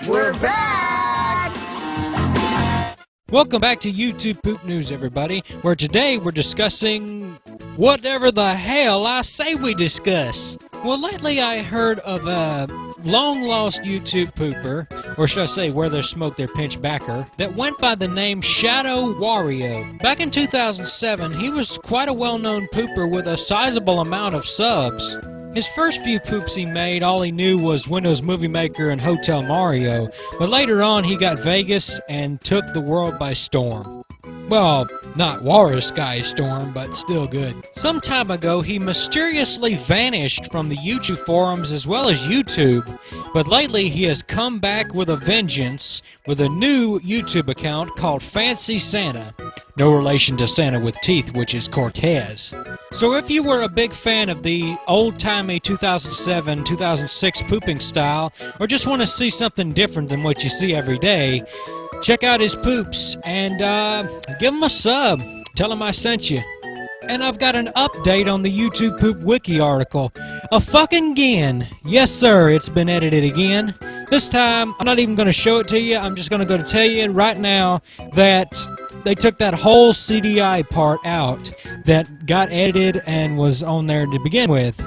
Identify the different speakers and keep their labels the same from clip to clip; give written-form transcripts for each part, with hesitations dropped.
Speaker 1: We're back!
Speaker 2: Welcome back to YouTube Poop News, everybody, where today we're discussing whatever the hell I say we discuss. Well, lately I heard of a long-lost YouTube pooper, or should I say where there's smoke there pinch backer, that went by the name Shadow Wario. Back in 2007, he was quite a well-known pooper with a sizable amount of subs. His first few poops he made, all he knew was Windows Movie Maker and Hotel Mario, but later on he got Vegas and took the world by storm. Well, not Walrus Sky Storm, but still good. Some time ago, he mysteriously vanished from the YouTube forums as well as YouTube, but lately he has come back with a vengeance with a new YouTube account called Fancy Santa. No relation to Santa with teeth, which is Cortez. So if you were a big fan of the old-timey 2007-2006 pooping style, or just want to see something different than what you see every day, check out his poops and give him a sub. Tell him I sent you. And I've got an update on the YouTube Poop Wiki article. A fucking again. Yes, sir, it's been edited again. This time, I'm not even going to show it to you. I'm just going to tell you right now that they took that whole CDI part out that got edited and was on there to begin with.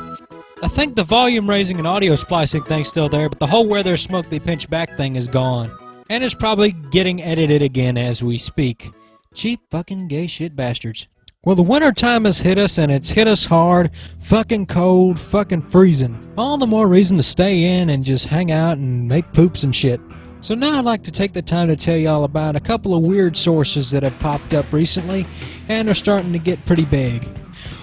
Speaker 2: I think the volume raising and audio splicing thing's still there, but the whole where there's smoke they pinch back thing is gone. And it's probably getting edited again as we speak. Cheap fucking gay shit bastards. Well, the winter time has hit us, and it's hit us hard, fucking cold, fucking freezing. All the more reason to stay in and just hang out and make poops and shit. So now I'd like to take the time to tell y'all about a couple of weird sources that have popped up recently and are starting to get pretty big.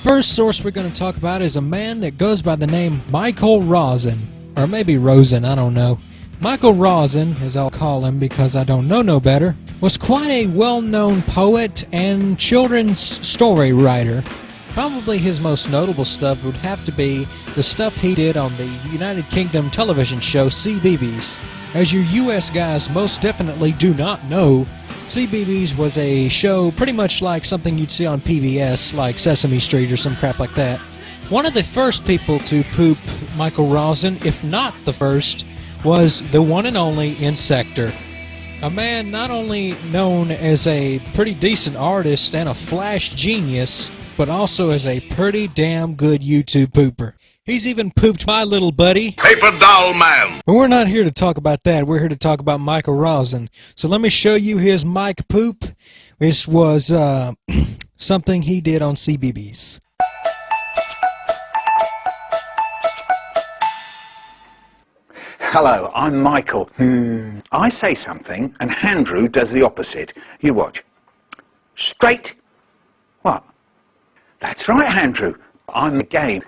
Speaker 2: First source we're going to talk about is a man that goes by the name Michael Rosen. Or maybe Rosen, I don't know. Michael Rosen, as I'll call him because I don't know no better, was quite a well-known poet and children's story writer. Probably his most notable stuff would have to be the stuff he did on the United Kingdom television show CBeebies. As your US guys most definitely do not know, CBeebies was a show pretty much like something you'd see on PBS, like Sesame Street or some crap like that. One of the first people to poop Michael Rosen, if not the first, was the one and only Insector. A man not only known as a pretty decent artist and a flash genius, but also as a pretty damn good YouTube pooper. He's even pooped my little buddy,
Speaker 3: Paper Doll Man.
Speaker 2: But we're not here to talk about that. We're here to talk about Michael Rosen. So let me show you his Mike poop. This was something he did on CBeebies.
Speaker 4: Hello, I'm Michael. I say something, and Andrew does the opposite. You watch. Straight. What? That's right, Andrew. I'm the game.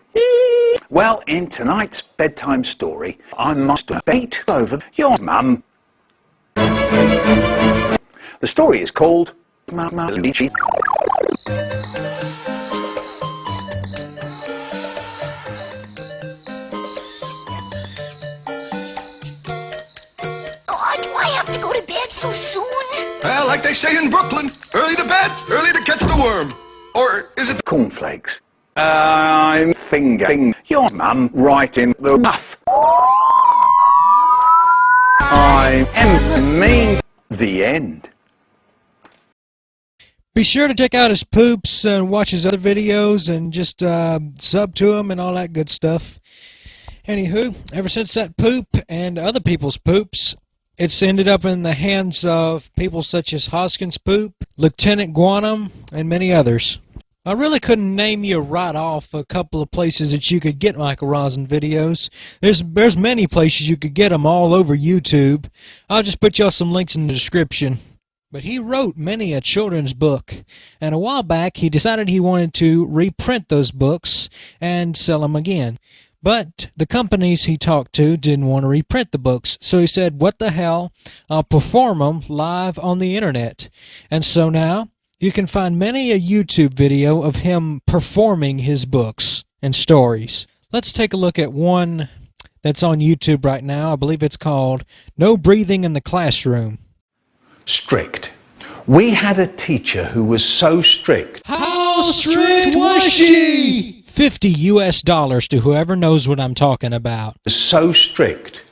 Speaker 4: Well, in tonight's bedtime story, I masturbate over your mum. The story is called Mama Luigi.
Speaker 5: Do I have to go to bed so soon?
Speaker 3: Well, like they say in Brooklyn, early to bed, early to catch the worm. Or is it
Speaker 4: Cornflakes? I'm fingering your mum right in the muff. I am mean. The end.
Speaker 2: Be sure to check out his poops and watch his other videos and just sub to him and all that good stuff. Anywho, ever since that poop and other people's poops, it's ended up in the hands of people such as Hoskins Poop, Lieutenant Guanum, and many others. I really couldn't name you right off a couple of places that you could get Michael Rosen videos. There's many places you could get them all over YouTube. I'll just put y'all some links in the description. But he wrote many a children's book, and a while back he decided he wanted to reprint those books and sell them again. But the companies he talked to didn't want to reprint the books, so he said, what the hell, I'll perform them live on the internet. And so now, you can find many a YouTube video of him performing his books and stories. Let's take a look at one that's on YouTube right now. I believe it's called No Breathing in the Classroom.
Speaker 4: Strict. We had a teacher who was so strict.
Speaker 2: How strict was she? $50 US to whoever knows what I'm talking about.
Speaker 4: So strict,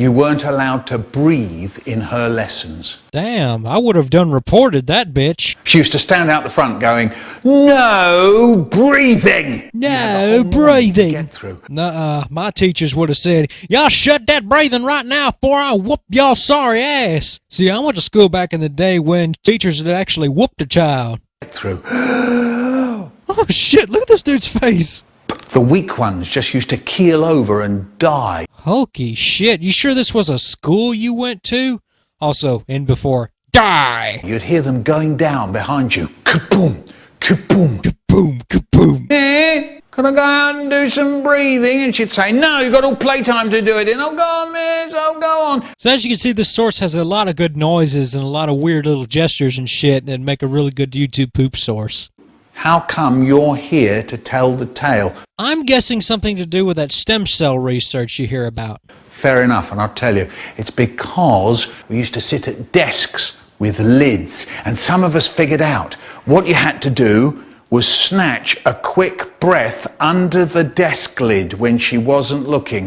Speaker 4: You weren't allowed to breathe in her lessons.
Speaker 2: Damn, I would have done reported that bitch.
Speaker 4: She used to stand out the front going, "No breathing!"
Speaker 2: No breathing.
Speaker 4: Get through.
Speaker 2: Nuh-uh, my teachers would have said, y'all shut that breathing right now before I whoop y'all sorry ass. See, I went to school back in the day when teachers had actually whooped a child.
Speaker 4: Get through.
Speaker 2: Oh shit, look at this dude's face.
Speaker 4: The weak ones just used to keel over and die.
Speaker 2: Holy shit, you sure this was a school you went to? Also, in before, die!
Speaker 4: You'd hear them going down behind you. Kaboom! Kaboom!
Speaker 2: Kaboom, kaboom.
Speaker 4: Can I go out and do some breathing? And she'd say, "No, you've got all playtime to do it." And, "Oh, go on, miss, oh, go on."
Speaker 2: So as you can see, this source has a lot of good noises and a lot of weird little gestures and shit and make a really good YouTube poop source.
Speaker 4: How come you're here to tell the tale?
Speaker 2: I'm guessing something to do with that stem cell research you hear about.
Speaker 4: Fair enough, and I'll tell you, it's because we used to sit at desks with lids, and some of us figured out what you had to do was snatch a quick breath under the desk lid when she wasn't looking.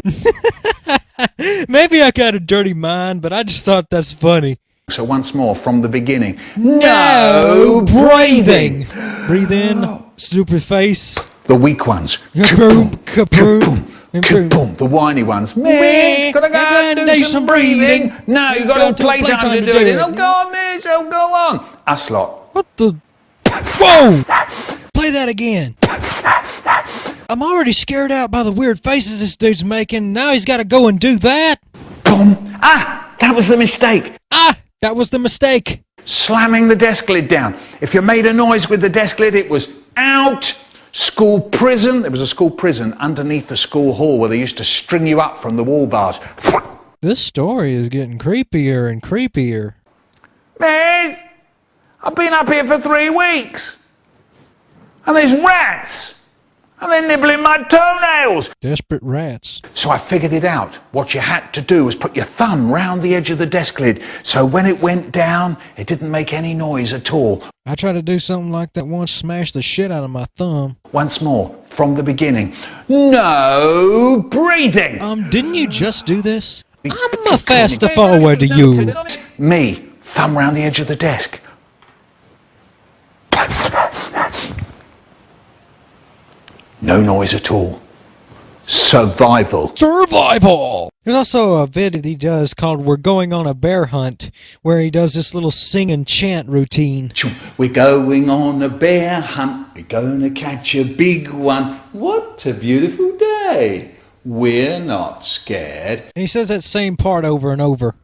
Speaker 2: Maybe I got a dirty mind, but I just thought that's funny.
Speaker 4: So once more, from the beginning.
Speaker 2: No breathing! Breathe in, stupid face.
Speaker 4: The weak ones.
Speaker 2: Kaboom, kaboom.
Speaker 4: Kaboom. The whiny ones. Miss, gotta go out and do some breathing. No, you've got all playtime to do it. Oh, go on, miss, oh, go on. Us lot.
Speaker 2: What the? Whoa! Play that again. I'm already scared out by the weird faces this dude's making. Now he's got to go and do that.
Speaker 4: Boom. Ah, that was the mistake.
Speaker 2: Ah, that was the mistake.
Speaker 4: Slamming the desk lid down. If you made a noise with the desk lid, it was out. School prison. There was a school prison underneath the school hall where they used to string you up from the wall bars.
Speaker 2: This story is getting creepier and creepier.
Speaker 4: Miss, I've been up here for 3 weeks. And there's rats. And they're nibbling my toenails.
Speaker 2: Desperate rats.
Speaker 4: So I figured it out. What you had to do was put your thumb round the edge of the desk lid, so when it went down, it didn't make any noise at all.
Speaker 2: I tried to do something like that once, smashed the shit out of my thumb.
Speaker 4: Once more, from the beginning. No breathing!
Speaker 2: Didn't you just do this? I'm a faster forward to you.
Speaker 4: Me, thumb round the edge of the desk. No noise at all. Survival.
Speaker 2: Survival! There's also a vid that he does called We're Going on a Bear Hunt, where he does this little sing and chant routine.
Speaker 6: We're going on a bear hunt. We're going to catch a big one. What a beautiful day. We're not scared.
Speaker 2: And he says that same part over and over.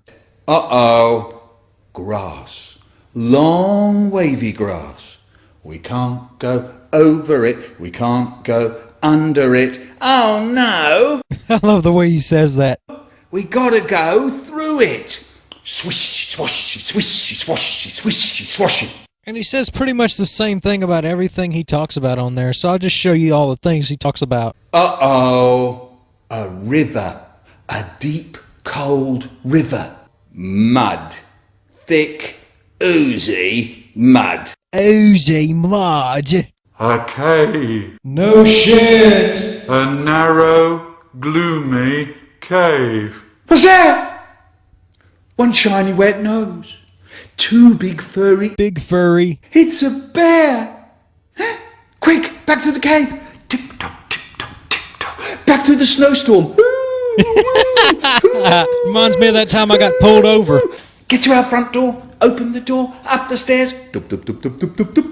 Speaker 6: Uh-oh. Grass. Long wavy grass. We can't go over it. We can't go under it. Oh no!
Speaker 2: I love the way he says that.
Speaker 6: We gotta go through it. Swish, swashy, swishy, swashy, swishy, swashy.
Speaker 2: And he says pretty much the same thing about everything he talks about on there, so I'll just show you all the things he talks about.
Speaker 6: Uh-oh. A river. A deep, cold river. Mud. Thick, oozy mud.
Speaker 2: Oozy mud.
Speaker 7: A cave.
Speaker 2: No shit.
Speaker 7: A narrow, gloomy cave.
Speaker 6: What's that? One shiny wet nose. Two big furry.
Speaker 2: Big furry.
Speaker 6: It's a bear. Quick, back to the cave. Tip-toe, tip-toe, tip-toe. Back through the snowstorm.
Speaker 2: Reminds me of that time I got pulled over.
Speaker 6: Get to our front door. Open the door. Up the stairs. Dup, dup, dup, dup, dup, dup, dup.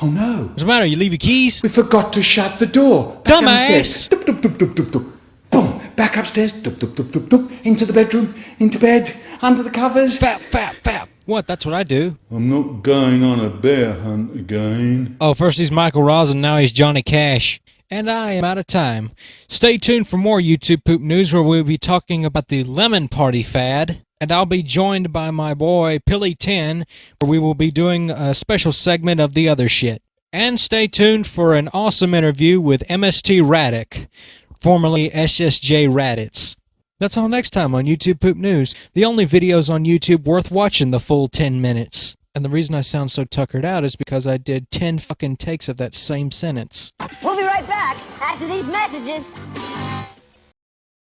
Speaker 6: Oh no.
Speaker 2: What's the matter? You leave your keys?
Speaker 6: We forgot to shut the door. Back
Speaker 2: Dumbass.
Speaker 6: downstairs. Dup, dup, dup, dup, dup, dup. Boom. Back upstairs. Dup, dup, dup, dup, dup. Into the bedroom. Into bed. Under the covers.
Speaker 2: Fap, fap, fap. What? That's what I do.
Speaker 7: I'm not going on a bear hunt again.
Speaker 2: Oh, first he's Michael Rosen, now he's Johnny Cash. And I am out of time. Stay tuned for more YouTube Poop News, where we'll be talking about the lemon party fad. And I'll be joined by my boy Pilly10, where we will be doing a special segment of the other shit. And stay tuned for an awesome interview with MST Raddick, formerly SSJ Raditz. That's all next time on YouTube Poop News, the only videos on YouTube worth watching the full 10 minutes. And the reason I sound so tuckered out is because I did 10 fucking takes of that same sentence.
Speaker 1: We'll be right back after these messages.